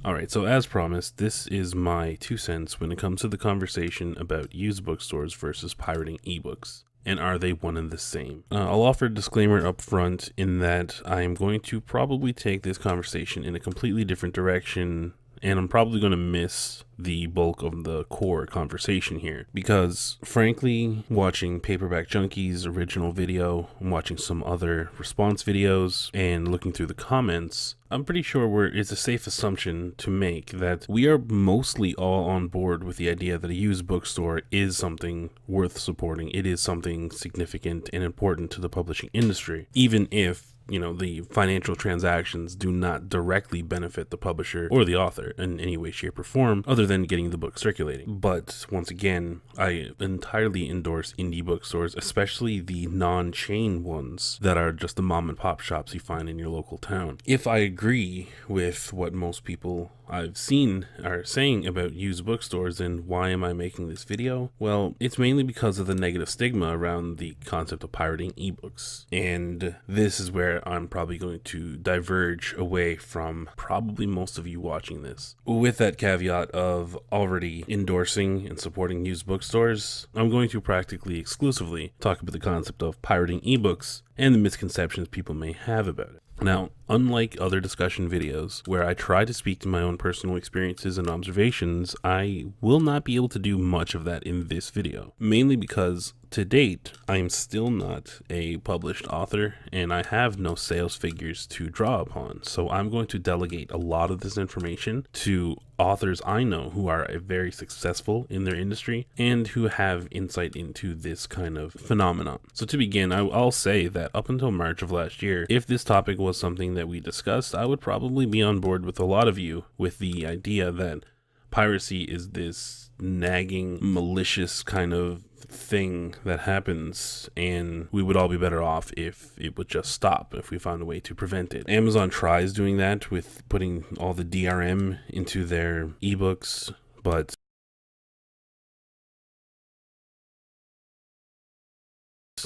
Alright, so as promised, this is my 2 cents when it comes to the conversation about used bookstores versus pirating ebooks. And are they one and the same? I'll offer a disclaimer up front in that I am going to probably take this conversation in a completely different direction, and I'm probably going to miss the bulk of the core conversation here. Because, frankly, watching Paperback Junky's original video, and watching some other response videos, and looking through the comments, I'm pretty sure it's a safe assumption to make that we are mostly all on board with the idea that a used bookstore is something worth supporting. It is something significant and important to the publishing industry, even if the financial transactions do not directly benefit the publisher or the author in any way, shape, or form, other than getting the book circulating. But once again, I entirely endorse indie bookstores, especially the non-chain ones that are just the mom and pop shops you find in your local town. If I agree with what most people I've seen are saying about used bookstores, and why am I making this video? Well, it's mainly because of the negative stigma around the concept of pirating ebooks. And this is where I'm probably going to diverge away from probably most of you watching this. With that caveat of already endorsing and supporting used bookstores, I'm going to practically exclusively talk about the concept of pirating ebooks and the misconceptions people may have about it. Now, unlike other discussion videos where I try to speak to my own personal experiences and observations, I will not be able to do much of that in this video, mainly because to date, I am still not a published author and I have no sales figures to draw upon. So I'm going to delegate a lot of this information to authors I know who are very successful in their industry and who have insight into this kind of phenomenon. So to begin, I'll say that up until March of last year, if this topic was something that we discussed, I would probably be on board with a lot of you with the idea that piracy is this nagging, malicious kind of thing that happens, and we would all be better off if it would just stop, if we found a way to prevent it. Amazon tries doing that with putting all the DRM into their ebooks, but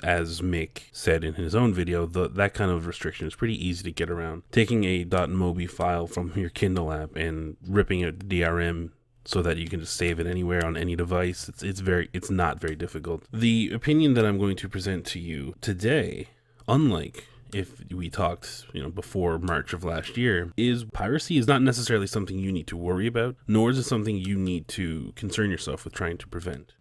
as Mick said in his own video, that kind of restriction is pretty easy to get around. Taking a .mobi file from your Kindle app and ripping out the DRM so that you can just save it anywhere on any device, it's not very difficult. The opinion that I'm going to present to you today, unlike if we talked, before March of last year, is piracy is not necessarily something you need to worry about, nor is it something you need to concern yourself with trying to prevent.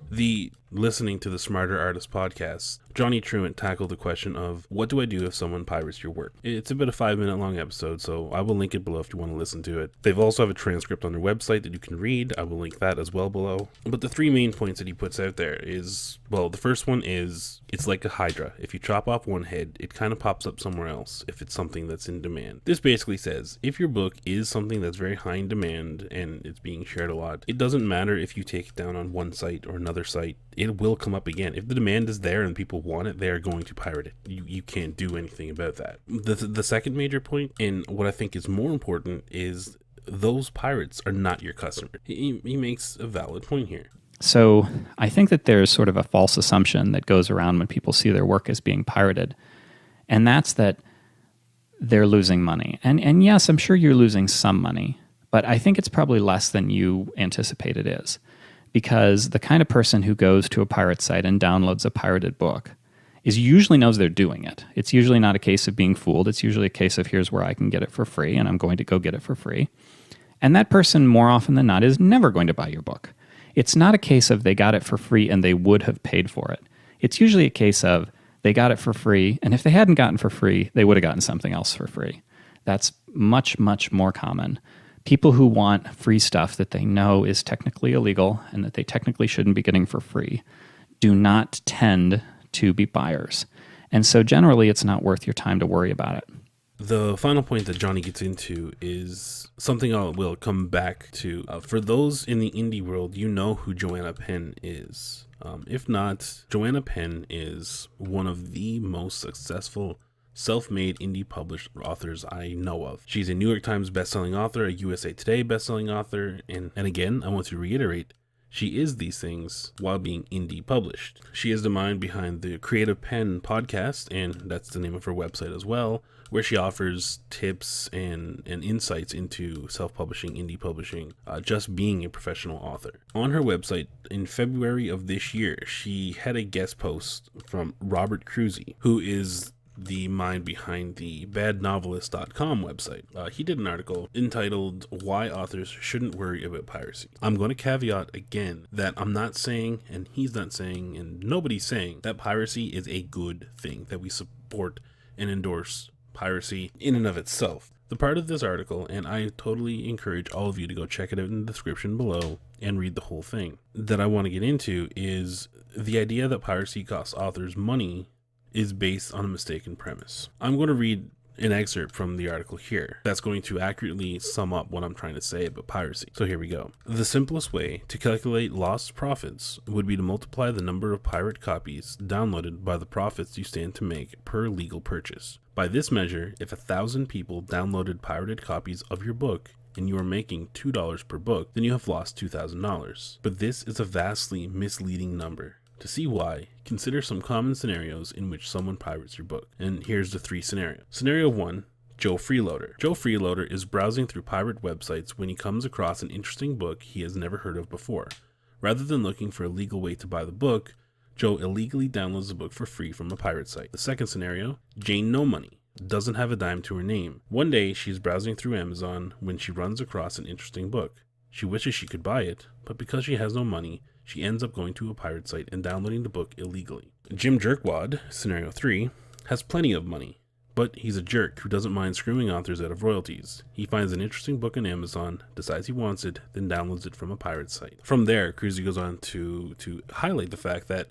Listening to the Smarter Artist podcast, Johnny Truant tackled the question of, what do I do if someone pirates your work? It's about a 5-minute long episode, so I will link it below if you want to listen to it. They've also have a transcript on their website that you can read. I will link that as well below. But the 3 main points that he puts out there is, well, the first one is, it's like a hydra. If you chop off one head, it kind of pops up somewhere else if it's something that's in demand. This basically says, if your book is something that's very high in demand and it's being shared a lot, it doesn't matter if you take it down on one site or another site, it will come up again. If the demand is there and people want it, they are going to pirate it. You can't do anything about that. The second major point, and what I think is more important, is those pirates are not your customer. He makes a valid point here. So I think that there's sort of a false assumption that goes around when people see their work as being pirated, and that's that they're losing money. And yes, I'm sure you're losing some money, but I think it's probably less than you anticipate it is. Because the kind of person who goes to a pirate site and downloads a pirated book usually knows they're doing it. It's usually not a case of being fooled. It's usually a case of, here's where I can get it for free, and I'm going to go get it for free. And that person, more often than not, is never going to buy your book. It's not a case of they got it for free and they would have paid for it. It's usually a case of they got it for free, and if they hadn't gotten for free, they would have gotten something else for free. That's much, much more common. People who want free stuff that they know is technically illegal and that they technically shouldn't be getting for free do not tend to be buyers. And so generally, it's not worth your time to worry about it. The final point that Johnny gets into is something I will come back to. For those in the indie world, you know who Joanna Penn is. If not, Joanna Penn is one of the most successful self-made indie published authors I know of. She's a New York Times bestselling author, a USA Today bestselling author, and again, I want to reiterate, She is these things while being indie published. She is the mind behind the Creative Penn podcast, and that's the name of her website as well, where she offers tips and insights into self-publishing, indie publishing, just being a professional author. On her website, in February of this year, she had a guest post from Robert Kroese, who is the mind behind the badnovelist.com website. He did an article entitled Why Authors Shouldn't Worry About Piracy. I'm going to caveat again that I'm not saying, and he's not saying, and nobody's saying that piracy is a good thing, that we support and endorse piracy in and of itself. The part of this article, and I totally encourage all of you to go check it out in the description below and read the whole thing, that I want to get into is the idea that piracy costs authors money is based on a mistaken premise. I'm going to read an excerpt from the article here that's going to accurately sum up what I'm trying to say about piracy. So here we go. The simplest way to calculate lost profits would be to multiply the number of pirate copies downloaded by the profits you stand to make per legal purchase. By this measure, if 1,000 people downloaded pirated copies of your book and you are making $2 per book, then you have lost $2,000. But this is a vastly misleading number. To see why, consider some common scenarios in which someone pirates your book. And here's the 3 scenarios. Scenario 1, Joe Freeloader. Joe Freeloader is browsing through pirate websites when he comes across an interesting book he has never heard of before. Rather than looking for a legal way to buy the book, Joe illegally downloads the book for free from a pirate site. The second scenario, Jane No Money doesn't have a dime to her name. One day, she's browsing through Amazon when she runs across an interesting book. She wishes she could buy it, but because she has no money, she ends up going to a pirate site and downloading the book illegally. Jim Jerkwad, scenario 3, has plenty of money, but he's a jerk who doesn't mind screwing authors out of royalties. He finds an interesting book on Amazon, decides he wants it, then downloads it from a pirate site. From there, Kroese goes on to highlight the fact that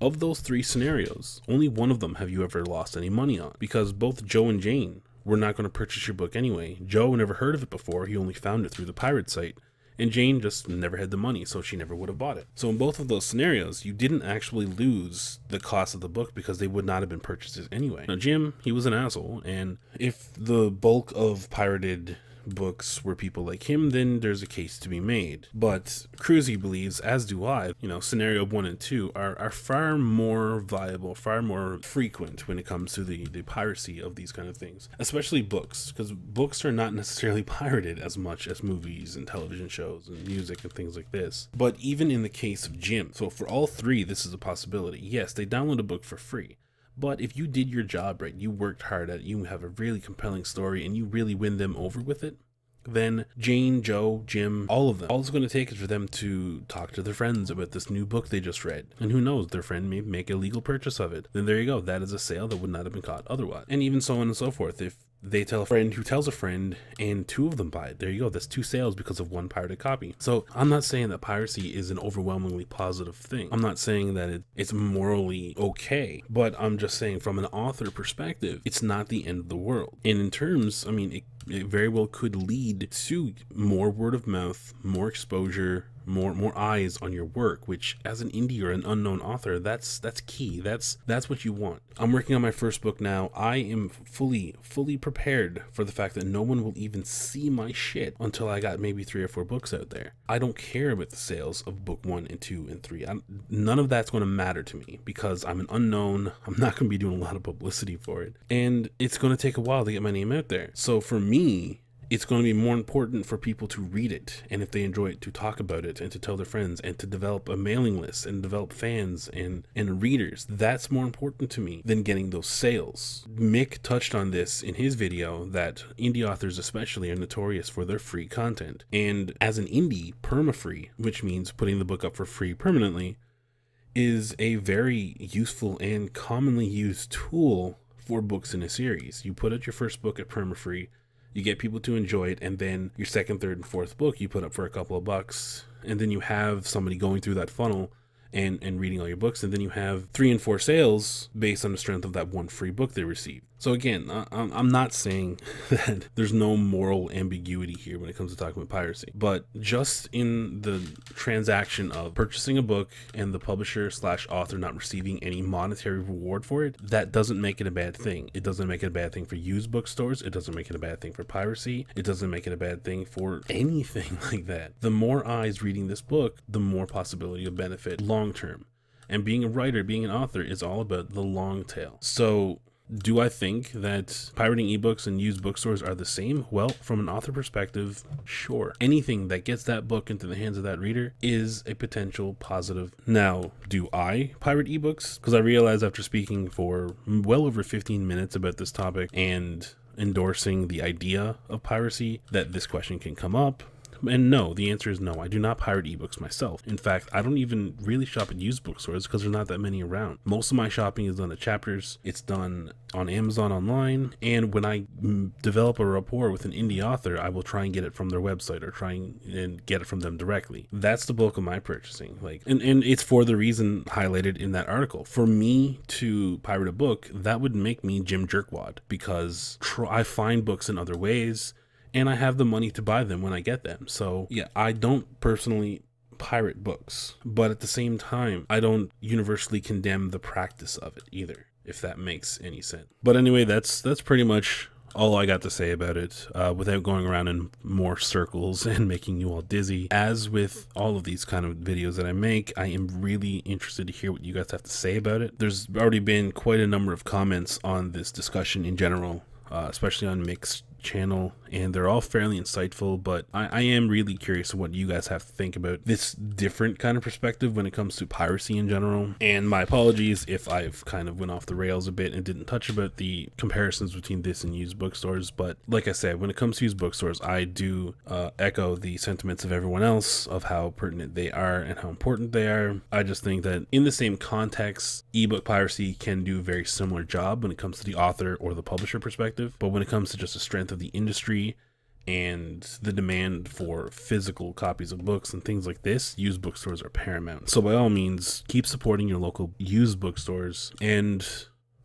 of those 3 scenarios, only one of them have you ever lost any money on, because both Joe and Jane were not going to purchase your book anyway. Joe never heard of it before, he only found it through the pirate site. And Jane just never had the money, so she never would have bought it. So in both of those scenarios, you didn't actually lose the cost of the book because they would not have been purchased anyway. Now Jim, he was an asshole, and if the bulk of pirated books were people like him, then there's a case to be made. But Kroese believes, as do I, scenario 1 and 2 are far more viable, far more frequent when it comes to the piracy of these kind of things, especially books, because books are not necessarily pirated as much as movies and television shows and music and things like this. But even in the case of Jim, so for all 3, this is a possibility. Yes, they download a book for free. But if you did your job right, you worked hard at it, you have a really compelling story, and you really win them over with it, then Jane, Joe, Jim, all of them, all it's going to take is for them to talk to their friends about this new book they just read. And who knows, their friend may make a legal purchase of it. Then there you go, that is a sale that would not have been caught otherwise. And even so on and so forth. If they tell a friend who tells a friend and 2 of them buy it, there you go, that's 2 sales because of 1 pirated copy. So I'm not saying that piracy is an overwhelmingly positive thing. I'm not saying that it's morally okay, but I'm just saying from an author perspective, it's not the end of the world. And in terms, it very well could lead to more word of mouth, more exposure, more eyes on your work, which as an indie or an unknown author, that's key. That's what you want. I'm working on my first book now. I am fully prepared for the fact that no one will even see my shit until I got maybe 3 or 4 books out there. I don't care about the sales of book 1 and 2 and 3. None of that's going to matter to me because I'm an unknown. I'm not going to be doing a lot of publicity for it, and it's going to take a while to get my name out there. So for me, it's going to be more important for people to read it, and if they enjoy it, to talk about it and to tell their friends and to develop a mailing list and develop fans and readers. That's more important to me than getting those sales. Mick touched on this in his video, that indie authors especially are notorious for their free content. And as an indie, perma-free, which means putting the book up for free permanently, is a very useful and commonly used tool for books in a series. You put out your first book at perma-free, you get people to enjoy it, and then your second, third, and fourth book you put up for a couple of bucks, and then you have somebody going through that funnel and reading all your books, and then you have 3 and 4 sales based on the strength of that 1 free book they received. So again, I'm not saying that there's no moral ambiguity here when it comes to talking about piracy, but just in the transaction of purchasing a book and the publisher/author not receiving any monetary reward for it, that doesn't make it a bad thing. It doesn't make it a bad thing for used bookstores. It doesn't make it a bad thing for piracy. It doesn't make it a bad thing for anything like that. The more eyes reading this book, the more possibility of benefit long term. And being a writer, being an author is all about the long tail. So do I think that pirating ebooks and used bookstores are the same? Well, from an author perspective, sure. Anything that gets that book into the hands of that reader is a potential positive. Now, do I pirate ebooks? Because I realize after speaking for well over 15 minutes about this topic and endorsing the idea of piracy, that this question can come up. And no, the answer is no. I do not pirate ebooks myself. In fact, I don't even really shop at used bookstores because there's not that many around. Most of my shopping is done at Chapters. It's done on Amazon online. And when I develop a rapport with an indie author, I will try and get it from their website or try and get it from them directly. That's the bulk of my purchasing. And it's for the reason highlighted in that article. For me to pirate a book, that would make me Jim Jerkwad because I find books in other ways. And I have the money to buy them when I get them. So yeah, I don't personally pirate books, but at the same time, I don't universally condemn the practice of it either, if that makes any sense. But anyway, that's pretty much all I got to say about it, without going around in more circles and making you all dizzy. As with all of these kind of videos that I make, I am really interested to hear what you guys have to say about it. There's already been quite a number of comments on this discussion in general, especially on Mixed channel, and they're all fairly insightful, but I am really curious what you guys have to think about this different kind of perspective when it comes to piracy in general. And my apologies if I've kind of went off the rails a bit and didn't touch about the comparisons between this and used bookstores, but like I said, when it comes to used bookstores, I do echo the sentiments of everyone else of how pertinent they are and how important they are. I just think that in the same context, ebook piracy can do a very similar job when it comes to the author or the publisher perspective, but when it comes to just the strength of the industry and the demand for physical copies of books and things like this, used bookstores are paramount. So by all means, keep supporting your local used bookstores and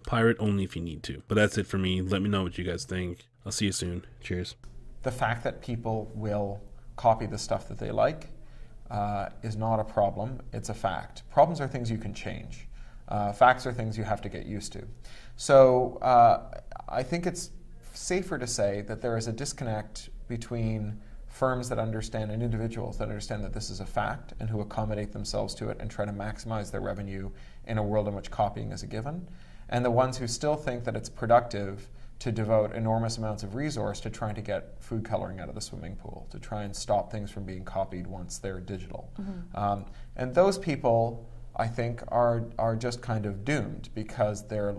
pirate only if you need to. But that's it for me. Let me know what you guys think. I'll see you soon. Cheers. The fact that people will copy the stuff that they like is not a problem. It's a fact. Problems are things you can change. Facts are things you have to get used to. So I think it's safer to say that there is a disconnect between firms that understand and individuals that understand that this is a fact and who accommodate themselves to it and try to maximize their revenue in a world in which copying is a given, and the ones who still think that it's productive to devote enormous amounts of resource to trying to get food coloring out of the swimming pool, to try and stop things from being copied once they're digital. Mm-hmm. And those people, I think, are just kind of doomed because they're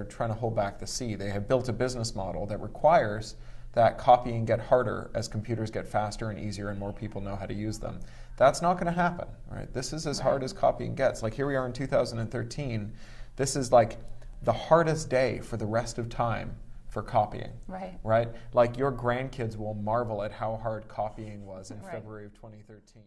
trying to hold back the sea. They have built a business model that requires that copying get harder as computers get faster and easier and more people know how to use them. That's not going to happen, right? This is as hard as copying gets. Like here we are in 2013. This is like the hardest day for the rest of time for copying, right? Like your grandkids will marvel at how hard copying was in February of 2013.